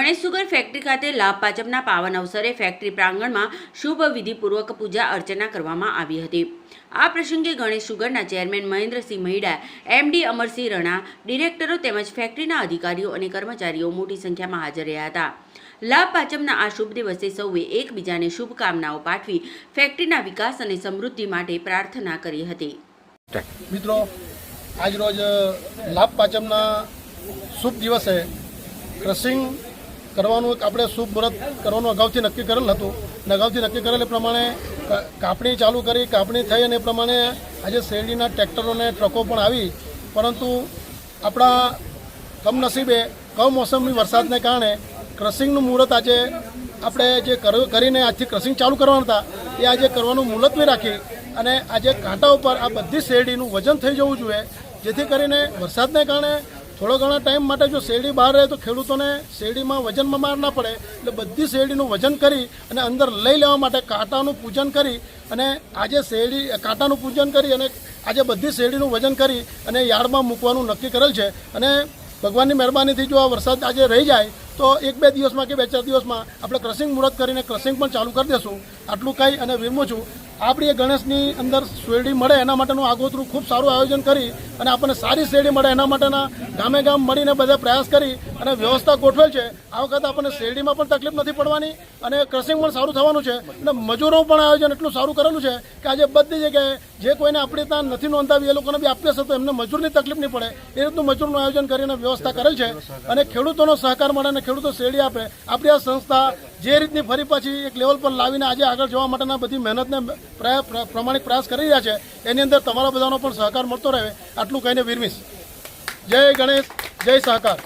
Ganesh sugar factory ખાતે લાભ પાંચમના પાવન અવસરે ફેક્ટરી પ્રાંગણમાં શુભ વિધિપૂર્વક પૂજા અર્ચના કરવામાં આવી હતી। આ પ્રસંગે ગણેશ સુગરના ચેરમેન મહેન્દ્રસિંહ મહિડા, એમડી અમરસિંહ રણા, ડિરેક્ટરો તેમજ ફેક્ટરીના અધિકારીઓ અને કર્મચારીઓ મોટી સંખ્યામાં હાજર રહ્યા હતા। લાભ પાંચમના આ શુભ દિવસે સૌએ એકબીજાને શુભકામનાઓ પાઠવી ફેક્ટરીના વિકાસ અને સમૃદ્ધિ માટે પ્રાર્થના કરી હતી। મિત્રો, આજ રોજ લાભ પાંચમના શુભ દિવસે ક્રશિંગ કરવાનું આપણે શુભ મુહૂર્ત કરવાનું અગાઉથી નક્કી કરેલ હતું અને અગાઉથી નક્કી કરેલ એ પ્રમાણે કાપણી ચાલુ કરી, કાપણી થઈ અને એ પ્રમાણે આજે શેરડીના ટ્રેક્ટરોને ટ્રકો પણ આવી, પરંતુ આપણા કમનસીબે કમોસમી વરસાદને કારણે ક્રશિંગનું મુહૂર્ત આજે આપણે જે કરીને આજથી ક્રશિંગ ચાલુ કરવાના હતા એ આજે કરવાનું મુલતવી રાખી અને આજે કાંટા ઉપર આ બધી શેરડીનું વજન થઈ જવું જોઈએ, જેથી કરીને વરસાદને કારણે થોડો ઘણા ટાઈમ માટે જો શેરડી બહાર રહે તો ખેડૂતોને શેરડીમાં વજનમાં માર ના પડે, એટલે બધી શેરડીનું વજન કરી અને અંદર લઈ લેવા માટે કાંટાનું પૂજન કરી અને આજે કાંટાનું પૂજન કરી અને આજે બધી શેરડીનું વજન કરી અને યાર્ડમાં મૂકવાનું નક્કી કરેલ છે। અને ભગવાનની મહેરબાનીથી જો આ વરસાદ આજે રહી જાય તો 1-2 દિવસમાં કે 2-4 દિવસમાં આપણે ક્રશિંગ મુહૂર્ત કરીને ક્રશિંગ પણ ચાલુ કરી દેશું। આટલું કહી અને વિરમું છું। આપણી ગણેશની અંદર શેરડી મળે એના માટેનું આગોતરું ખૂબ સારું આયોજન કરી અને આપણને સારી શેરડી મળે એના માટેના ગામે ગામ મળીને બધા પ્રયાસ કરી અને વ્યવસ્થા ગોઠવેલ છે। આ વખતે આપણને શેરડીમાં પણ તકલીફ નથી પડવાની અને ક્રશિંગ પણ સારું થવાનું છે અને મજૂરો પણ આયોજન એટલું સારું કરેલું છે કે આજે બધી જગ્યાએ જે કોઈને આપણી ત્યાં નથી નોંધાવી એ લોકોને બી આપીએ છે તો એમને મજૂરની તકલીફ નહીં પડે એ રીતનું મજૂરનું આયોજન કરીને વ્યવસ્થા કરેલ છે અને ખેડૂતોનો સહકાર મળે અને ખેડૂતો શેરડી આપે। આપણી આ સંસ્થા જે રીતની ફરી પાછી એક લેવલ પર લાવીને આજે આગળ જવા માટેના બધી મહેનતને પ્રમાણિક પ્રયાસ કરી રહ્યા છે, એની અંદર તમારા બધાનો પણ સહકાર મળતો રહે, આટલું કહીને વિરમીશ। જય ગણેશ, જય સહકાર।